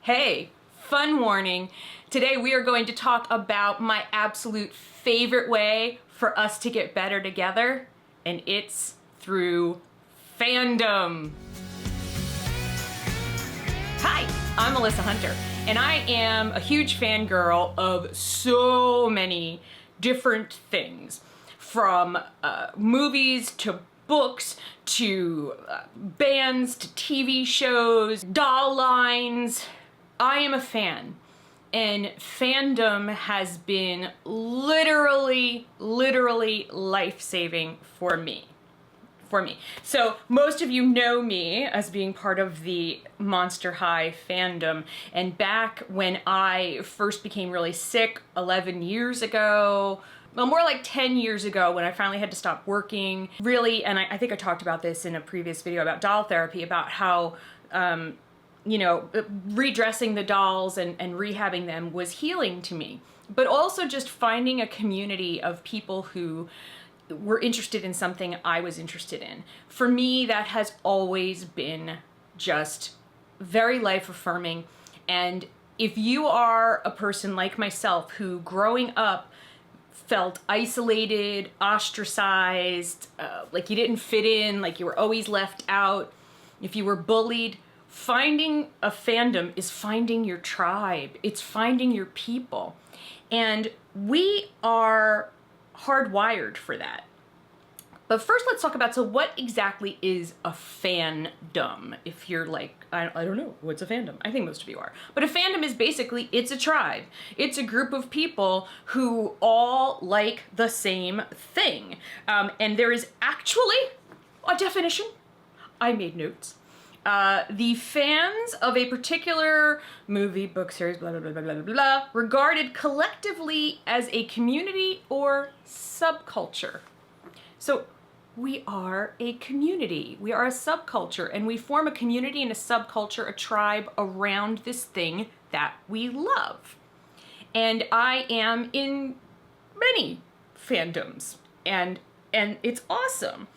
Hey, fun warning. Today we are going to talk about my absolute favorite way for us to get better together, and it's through fandom. Hi, I'm Melissa Hunter, and I am a huge fangirl of so many different things, from movies to books to bands to TV shows, doll lines. I am a fan, and fandom has been literally life-saving for me. So most of you know me as being part of the Monster High fandom, and back when I first became really sick 11 years ago, well, more like 10 years ago, when I finally had to stop working, really, and I think I talked about this in a previous video about doll therapy, about how you know, redressing the dolls and rehabbing them was healing to me. But also just finding a community of people who were interested in something I was interested in. For me, that has always been just very life affirming. And if you are a person like myself who growing up felt isolated, ostracized, like you didn't fit in, like you were always left out, if you were bullied, finding a fandom is finding your tribe. It's finding your people. And we are hardwired for that. But first let's talk about, so what exactly is a fandom? If you're like, I don't know, what's a fandom? I think most of you are. But a fandom is basically, it's a tribe. It's a group of people who all like the same thing. And there is actually a definition. I made notes. The fans of a particular movie, book series, blah, blah, blah, blah, blah, blah, regarded collectively as a community or subculture. So we are a community, we are a subculture, and we form a community and a subculture, a tribe around this thing that we love. And I am in many fandoms, and it's awesome.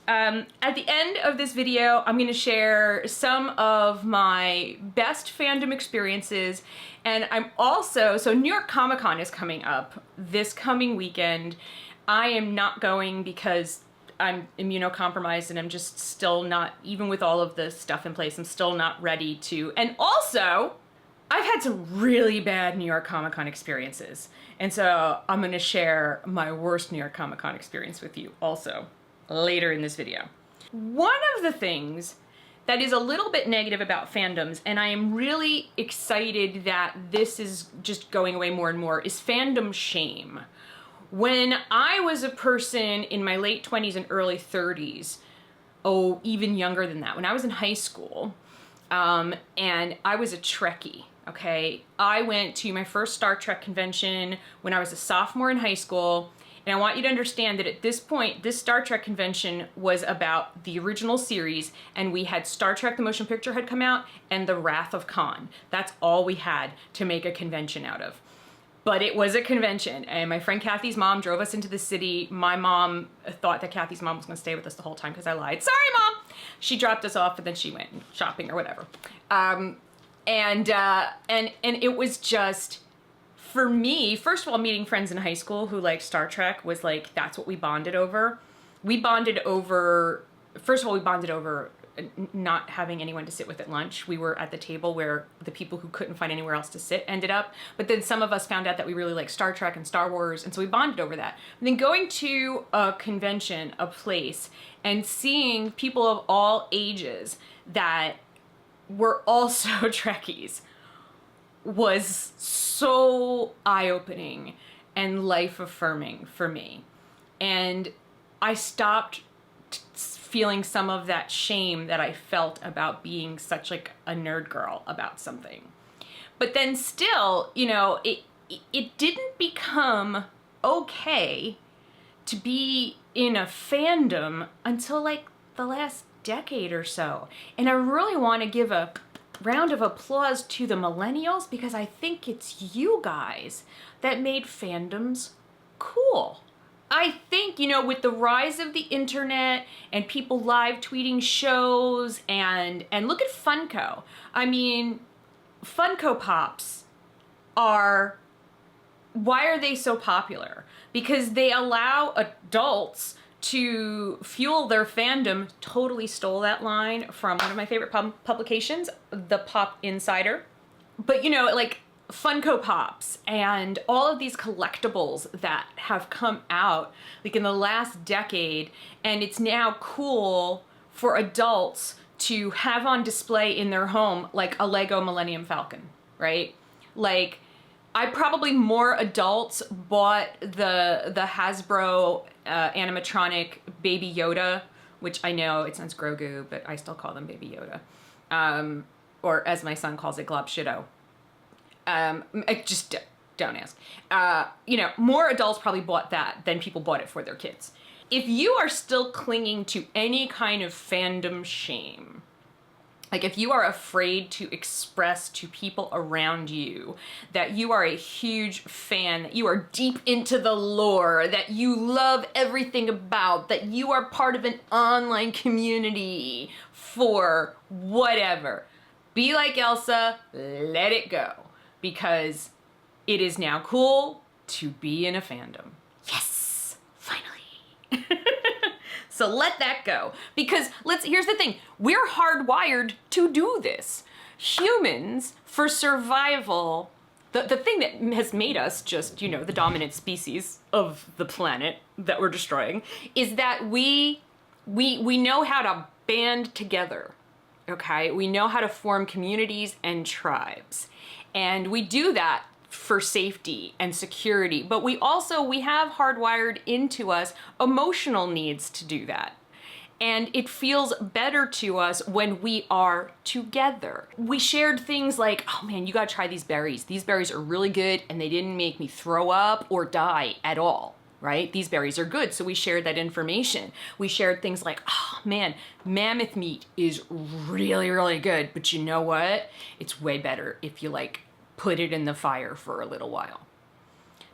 At the end of this video, I'm going to share some of my best fandom experiences, and I'm also, so New York ComicCon is coming up this coming weekend. I am not going because I'm immunocompromised and I'm just still not, even with all of the stuff in place, I'm still not ready to, and also, I've had some really bad New York ComicCon experiences, and so I'm going to share my worst New York ComicCon experience with you also later in this video. One of the things that is a little bit negative about fandoms, and I am really excited that this is just going away more and more, is fandom shame. When I was a person in my late 20s and early 30s, oh, even younger than that, when I was in high school, and I was a Trekkie, okay? I went to my first Star Trek convention when I was a sophomore in high school. And I want you to understand that at this point, this Star Trek convention was about the original series, and we had Star Trek the Motion Picture had come out and The Wrath of Khan. That's all we had to make a convention out of. But it was a convention, and my friend Kathy's mom drove us into the city. My mom thought that Kathy's mom was gonna stay with us the whole time because I lied. Sorry, Mom! She dropped us off, and then she went shopping or whatever. And it was just, for me, first of all, meeting friends in high school who liked Star Trek was like, that's what we bonded over. We bonded over, first of all, we bonded over not having anyone to sit with at lunch. We were at the table where the people who couldn't find anywhere else to sit ended up. But then some of us found out that we really liked Star Trek and Star Wars, and so we bonded over that. And then going to a convention, a place, and seeing people of all ages that were also Trekkies was so eye-opening and life-affirming for me. And I stopped feeling some of that shame that I felt about being such like a nerd girl about something. But then still, you know, it didn't become okay to be in a fandom until like the last decade or so. And I really want to give a round of applause to the millennials, because I think it's you guys that made fandoms cool. I think, you know, with the rise of the internet and people live tweeting shows and look at Funko. I mean, Funko Pops why are they so popular? Because they allow adults to fuel their fandom. Totally stole that line from one of my favorite publications, The Pop Insider. But you know, like Funko Pops and all of these collectibles that have come out like in the last decade, and it's now cool for adults to have on display in their home, like a Lego Millennium Falcon, right? Like, more adults bought the Hasbro animatronic Baby Yoda, which I know it sounds Grogu, but I still call them Baby Yoda. Or as my son calls it, Glob Shido. Just don't ask. You know, more adults probably bought that than people bought it for their kids. If you are still clinging to any kind of fandom shame, like if you are afraid to express to people around you that you are a huge fan, that you are deep into the lore, that you love everything about, that you are part of an online community for whatever, be like Elsa, let it go, because it is now cool to be in a fandom. Yes, finally. So let that go, because here's the thing, we're hardwired to do this. Humans, for survival, the thing that has made us just, you know, the dominant species of the planet that we're destroying, is that we know how to band together, okay? We know how to form communities and tribes. And we do that for safety and security, but we have hardwired into us emotional needs to do that. And it feels better to us when we are together. We shared things like, oh man, you gotta try these berries. These berries are really good and they didn't make me throw up or die at all, right? These berries are good, so we shared that information. We shared things like, oh man, mammoth meat is really, really good, but you know what? It's way better if you like put it in the fire for a little while.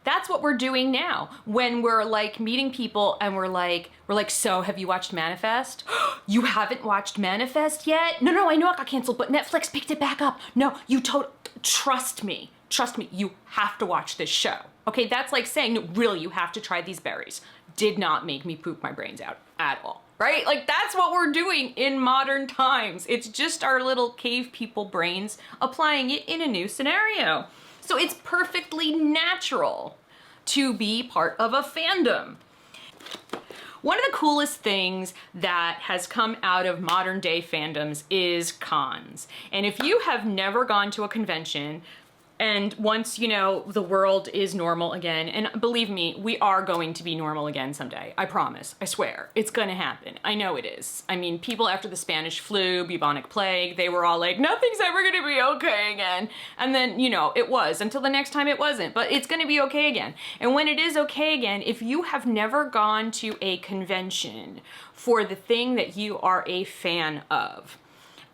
That's what we're doing now when we're like meeting people and we're like, so have you watched Manifest? You haven't watched Manifest yet? No, I know it got canceled, but Netflix picked it back up. No, trust me, you have to watch this show. Okay, that's like saying, no, really, you have to try these berries. Did not make me poop my brains out at all, right? Like that's what we're doing in modern times. It's just our little cave people brains applying it in a new scenario. So it's perfectly natural to be part of a fandom. One of the coolest things that has come out of modern day fandoms is cons. And if you have never gone to a convention, and once, you know, the world is normal again, and believe me, we are going to be normal again someday. I promise, I swear, it's gonna happen. I know it is. I mean, people after the Spanish flu, bubonic plague, they were all like, nothing's ever gonna be okay again. And then, you know, it was, until the next time it wasn't, but it's gonna be okay again. And when it is okay again, if you have never gone to a convention for the thing that you are a fan of,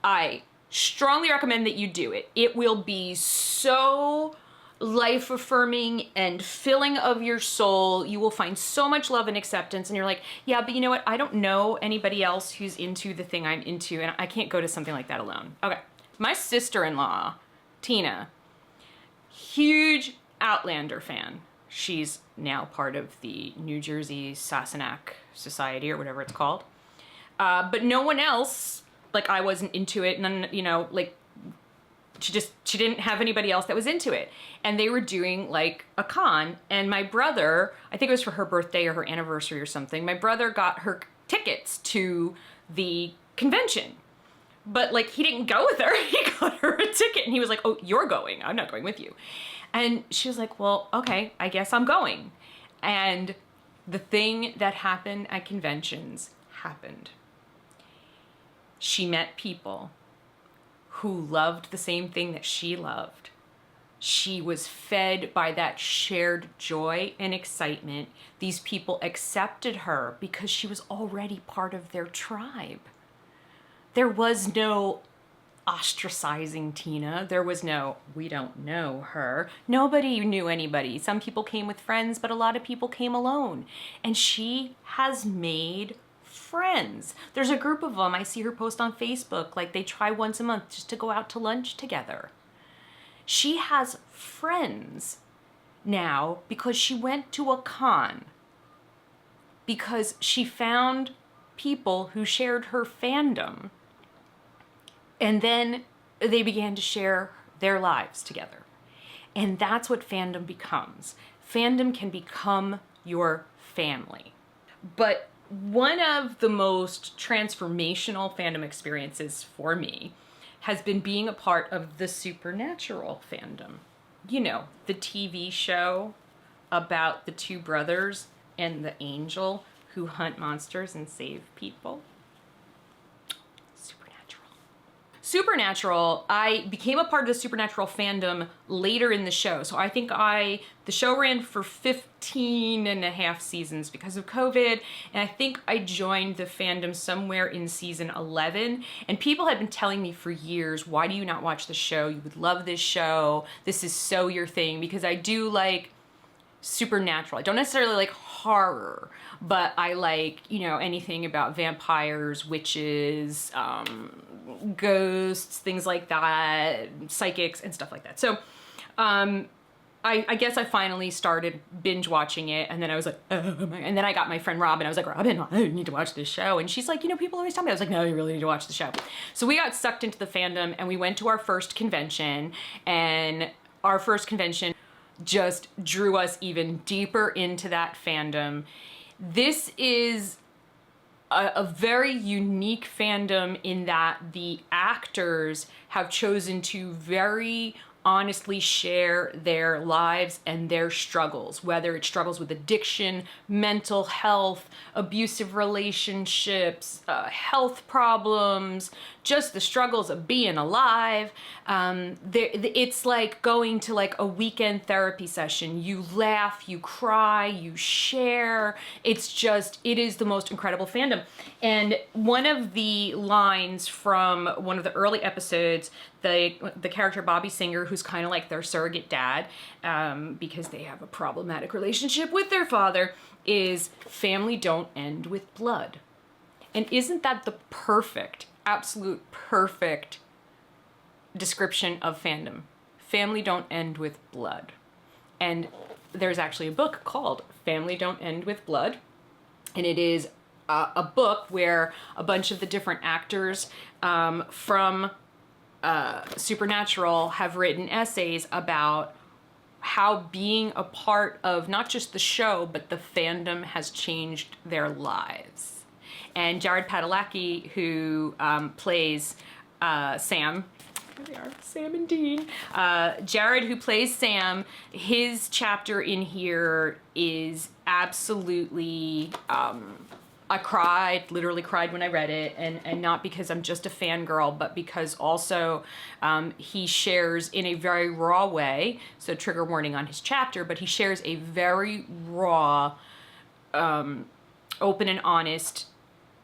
I strongly recommend that you do it. It will be so life affirming and filling of your soul. You will find so much love and acceptance, and you're like, yeah, but you know what? I don't know anybody else who's into the thing I'm into, and I can't go to something like that alone. Okay, my sister-in-law, Tina, huge Outlander fan. She's now part of the New Jersey Sassenach Society or whatever it's called. But no one else, like I wasn't into it, and then, you know, like she didn't have anybody else that was into it. And they were doing like a con, and my brother, I think it was for her birthday or her anniversary or something, my brother got her tickets to the convention. But like he didn't go with her, he got her a ticket, and he was like, oh, you're going, I'm not going with you. And she was like, well, okay, I guess I'm going. And the thing that happened at conventions happened. She met people who loved the same thing that she loved. She was fed by that shared joy and excitement. These people accepted her because she was already part of their tribe. There was no ostracizing Tina. There was no, we don't know her. Nobody knew anybody. Some people came with friends, but a lot of people came alone. And she has made friends. There's a group of them. I see her post on Facebook, like they try once a month just to go out to lunch together. She has friends now because she went to a con, because she found people who shared her fandom, and then they began to share their lives together. And that's what fandom becomes. Fandom can become your family. But one of the most transformational fandom experiences for me has been being a part of the Supernatural fandom. You know, the TV show about the two brothers and the angel who hunt monsters and save people. Supernatural, I became a part of the Supernatural fandom later in the show. So I think the show ran for 15 and a half seasons because of COVID. And I think I joined the fandom somewhere in season 11. And people had been telling me for years, why do you not watch the show? You would love this show. This is so your thing. Because I do like supernatural. I don't necessarily like horror, but I like, you know, anything about vampires, witches, ghosts, things like that, psychics and stuff like that. So I guess I finally started binge watching it, and then I was like, oh my, and then I got my friend Robin. I was like, Robin, I need to watch this show. And she's like, you know, people always tell me. I was like, no, you really need to watch the show. So we got sucked into the fandom, and we went to our first convention, and our first convention just drew us even deeper into that fandom. This is a very unique fandom in that the actors have chosen to very honestly share their lives and their struggles, whether it's struggles with addiction, mental health, abusive relationships, health problems, just the struggles of being alive. It's like going to like a weekend therapy session. You laugh, you cry, you share. It is the most incredible fandom. And one of the lines from one of the early episodes, the character Bobby Singer, who's kind of like their surrogate dad, because they have a problematic relationship with their father, is family don't end with blood. And isn't that the perfect, absolute perfect description of fandom? Family don't end with blood. And there's actually a book called Family Don't End with Blood. And it is a book where a bunch of the different actors from Supernatural have written essays about how being a part of not just the show, but the fandom has changed their lives. And Jared Padalecki, who plays Sam, here they are, Sam and Dean. Jared, who plays Sam, his chapter in here is absolutely, I literally cried when I read it, and not because I'm just a fangirl, but because also he shares in a very raw way, so trigger warning on his chapter, but he shares a very raw, open and honest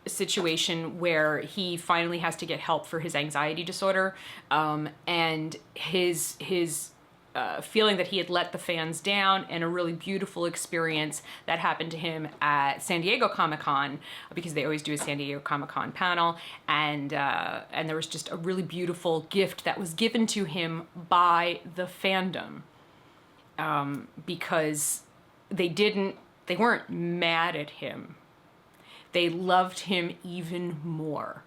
situation where he finally has to get help for his anxiety disorder, and his feeling that he had let the fans down, and a really beautiful experience that happened to him at San Diego ComicCon, because they always do a San Diego ComicCon panel, and there was just a really beautiful gift that was given to him by the fandom, because they weren't mad at him. They loved him even more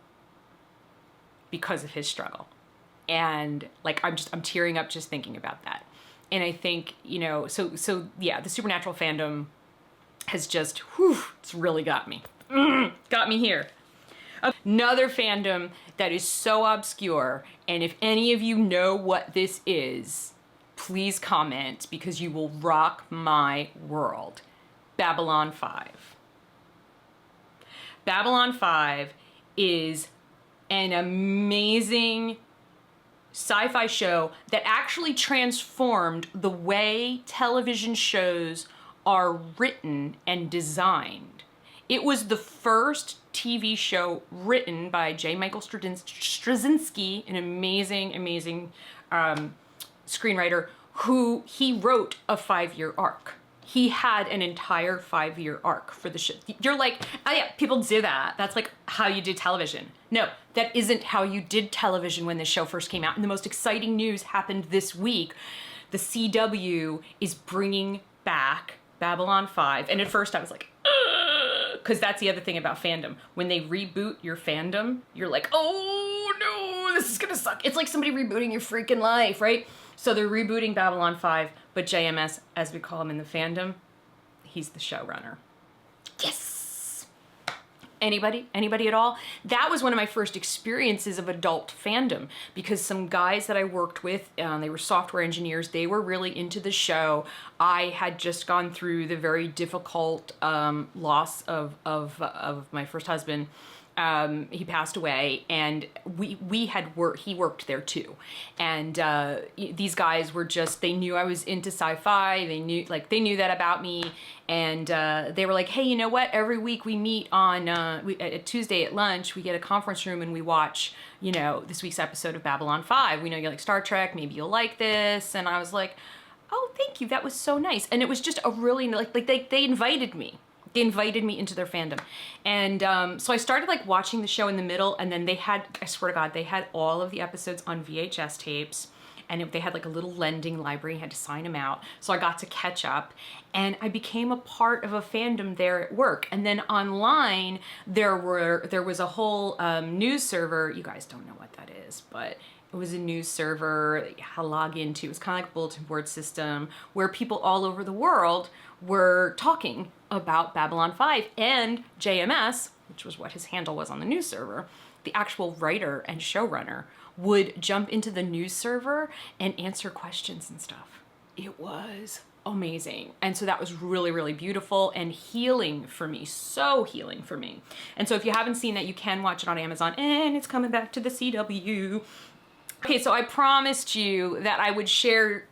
because of his struggle. And like, I'm tearing up just thinking about that. And I think, you know, so yeah, the Supernatural fandom has just, it's really got me. Got me here. Another fandom that is so obscure, and if any of you know what this is, please comment, because you will rock my world. Babylon 5. Babylon 5 is an amazing sci-fi show that actually transformed the way television shows are written and designed. It was the first TV show written by J. Michael Straczynski, an amazing screenwriter, who he wrote a 5-year arc. He had an entire 5-year arc for the show. You're like, oh yeah, people do that. That's like how you did television. No, that isn't how you did television when the show first came out. And the most exciting news happened this week. The CW is bringing back Babylon 5. And at first I was like, because that's the other thing about fandom. When they reboot your fandom, you're like, oh no, this is gonna suck. It's like somebody rebooting your freaking life, right? So they're rebooting Babylon 5, but JMS, as we call him in the fandom, he's the showrunner. Yes! Anybody? Anybody at all? That was one of my first experiences of adult fandom, because some guys that I worked with, they were software engineers, they were really into the show. I had just gone through the very difficult loss of my first husband. He passed away, and he worked there too. And these guys were just, they knew I was into sci-fi, they knew that about me, and they were like, hey, you know what, every week we meet on at Tuesday at lunch, we get a conference room and we watch, you know, this week's episode of Babylon 5. We know you like Star Trek, maybe you'll like this. And I was like, oh, thank you, that was so nice. And it was just a really, like they invited me. They invited me into their fandom. And so I started like watching the show in the middle, and then they had, I swear to God, they had all of the episodes on VHS tapes, and they had like a little lending library, you had to sign them out. So I got to catch up, and I became a part of a fandom there at work. And then online, there was a whole news server. You guys don't know what that is, but it was a news server that you had to log into. It was kind of like a bulletin board system where people all over the world were talking about Babylon 5, and JMS, which was what his handle was on the news server, the actual writer and showrunner, would jump into the news server and answer questions and stuff. It was amazing. And so that was really, really beautiful and healing for me, so healing for me. And so if you haven't seen that, you can watch it on Amazon, and it's coming back to the CW. Okay, so I promised you that I would share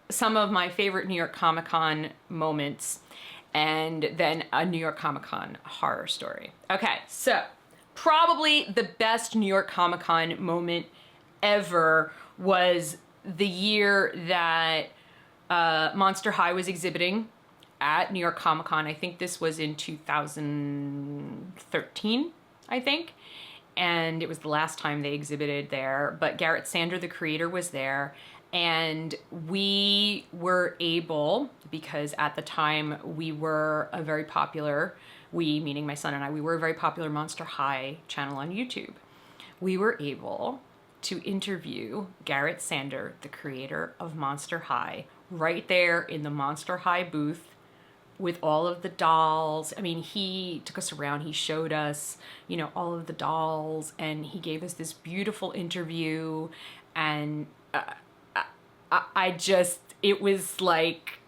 some of my favorite New York Comic-Con moments, and then a New York Comic-Con horror story. Okay, so probably the best New York Comic-Con moment ever was the year that Monster High was exhibiting at New York Comic-Con. I think this was in 2013, I think. And it was the last time they exhibited there, but Garrett Sander, the creator, was there. And we were able, because at the time we were a very popular, we, meaning my son and I, we were a very popular Monster High channel on YouTube. We were able to interview Garrett Sander, the creator of Monster High, right there in the Monster High booth with all of the dolls. I mean, he took us around, he showed us, you know, all of the dolls, and he gave us this beautiful interview. And it was like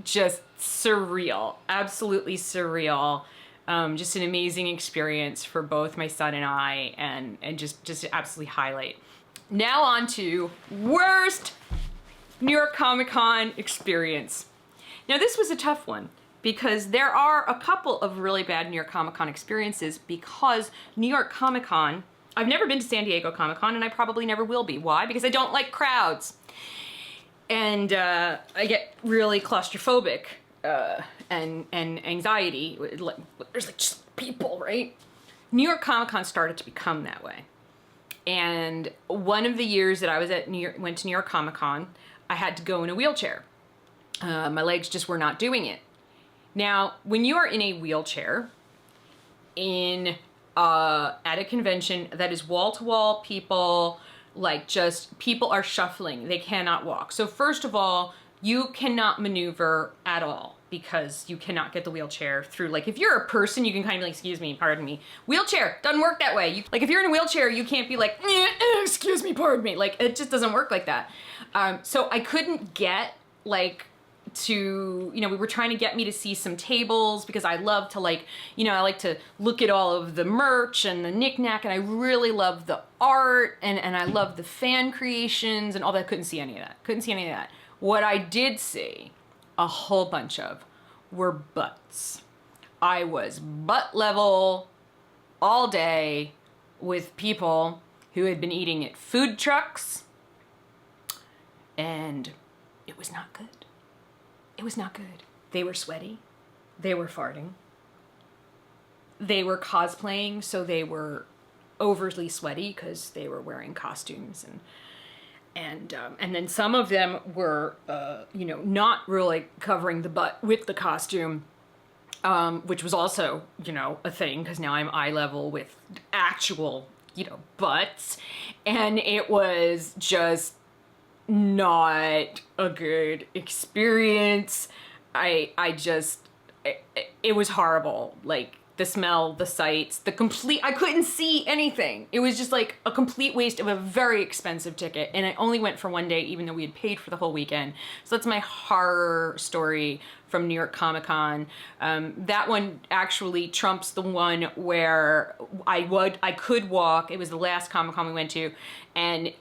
just surreal, absolutely surreal. Just an amazing experience for both my son and I, and just absolutely highlight. Now on to worst New York Comic-Con experience. Now this was a tough one, because there are a couple of really bad New York Comic-Con experiences, because New York Comic-Con, I've never been to San Diego Comic-Con, and I probably never will be. Why? Because I don't like crowds. And I get really claustrophobic and anxiety. There's like just people, right? New York Comic-Con started to become that way. And one of the years that I was at went to New York Comic-Con, I had to go in a wheelchair. My legs just were not doing it. Now, when you are in a wheelchair at a convention that is wall-to-wall people, like just people are shuffling, they cannot walk. So first of all, you cannot maneuver at all, because you cannot get the wheelchair through. Like if you're a person, you can kind of be like, excuse me, pardon me. Wheelchair doesn't work that way. Like if you're in a wheelchair, you can't be like, excuse me, pardon me. Like it just doesn't work like that. So I couldn't get like to, you know, we were trying to get me to see some tables, because I love to like, you know, I like to look at all of the merch and the knickknack, and I really love the art, and I love the fan creations and all that. Couldn't see any of that. Couldn't see any of that. What I did see a whole bunch of were butts. I was butt level all day with people who had been eating at food trucks, and it was not good. It was not good. They were sweaty. They were farting. They were cosplaying, so they were overly sweaty because they were wearing costumes, and then some of them were, you know, not really covering the butt with the costume, which was also, you know, a thing because now I'm eye level with actual, you know, butts, and it was just not a good experience. It was horrible. Like, the smell, the sights, I couldn't see anything. It was just like a complete waste of a very expensive ticket. And I only went for one day, even though we had paid for the whole weekend. So that's my horror story from New York Comic-Con. That one actually trumps the one where I could walk. It was the last Comic-Con we went to. And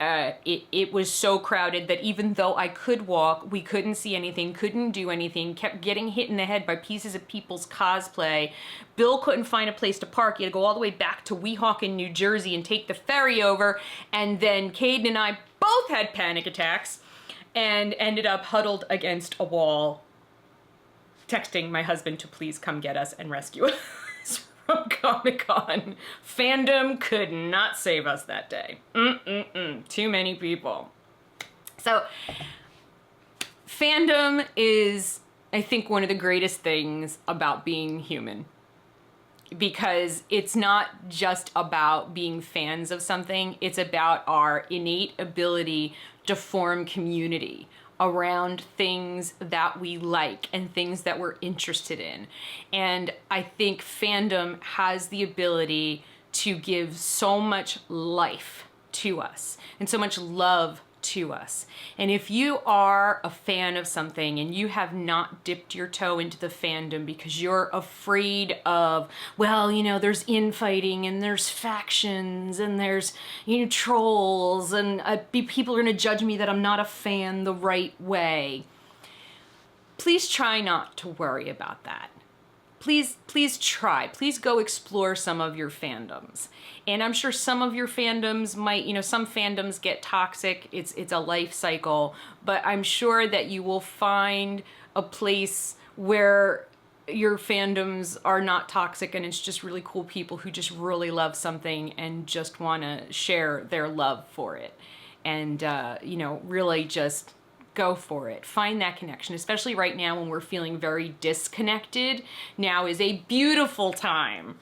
it was so crowded that even though I could walk, we couldn't see anything, couldn't do anything, kept getting hit in the head by pieces of people's cosplay. Bill couldn't find a place to park. He had to go all the way back to Weehawken, New Jersey and take the ferry over. And then Caden and I both had panic attacks and ended up huddled against a wall, texting my husband to please come get us and rescue us from Comic-Con. Fandom could not save us that day. Too many people. So, fandom is, I think, one of the greatest things about being human. Because it's not just about being fans of something, it's about our innate ability to form community around things that we like and things that we're interested in. And I think fandom has the ability to give so much life to us and so much love to us. And if you are a fan of something and you have not dipped your toe into the fandom because you're afraid of, well, you know, there's infighting and there's factions and there's, you know, trolls and people are going to judge me that I'm not a fan the right way. Please try not to worry about that. Please try. Please go explore some of your fandoms. And I'm sure some of your fandoms might, you know, some fandoms get toxic. It's a life cycle. But I'm sure that you will find a place where your fandoms are not toxic and it's just really cool people who just really love something and just want to share their love for it. And, you know, really just go for it. Find that connection, especially right now when we're feeling very disconnected. Now is a beautiful time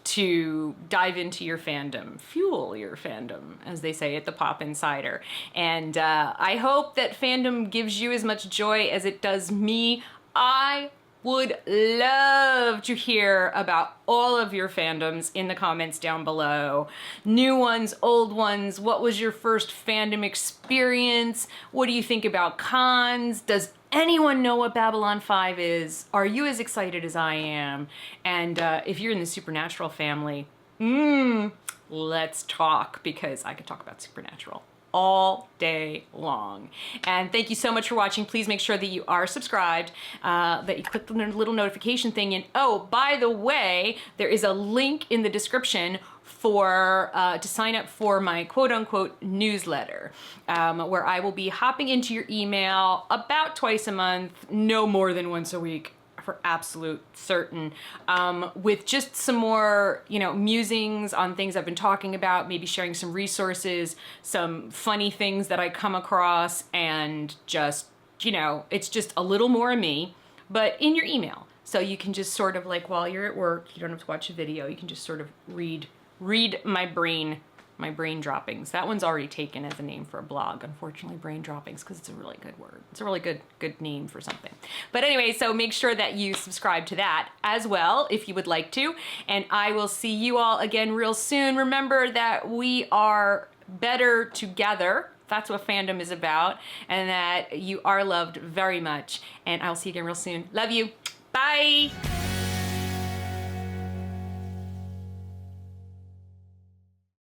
to dive into your fandom, fuel your fandom, as they say at the Pop Insider. And I hope that fandom gives you as much joy as it does me. I would love to hear about all of your fandoms in the comments down below. New ones, old ones, what was your first fandom experience? What do you think about cons? Does anyone know what Babylon 5 is? Are you as excited as I am? And if you're in the Supernatural family, let's talk, because I could talk about Supernatural all day long. And thank you so much for watching. Please make sure that you are subscribed, that you click the little notification thing. And oh, by the way, there is a link in the description for to sign up for my quote-unquote newsletter, where I will be hopping into your email about twice a month, no more than once a week, for absolute certain, with just some more, you know, musings on things I've been talking about, maybe sharing some resources, some funny things that I come across, and just, you know, it's just a little more of me, but in your email. So you can just sort of, like, while you're at work, you don't have to watch a video, you can just sort of read my brain droppings. That one's already taken as a name for a blog, unfortunately, brain droppings, because it's a really good word. It's a really good name for something. But anyway, so make sure that you subscribe to that as well if you would like to. And I will see you all again real soon. Remember that we are better together. That's what fandom is about. And that you are loved very much. And I'll see you again real soon. Love you. Bye.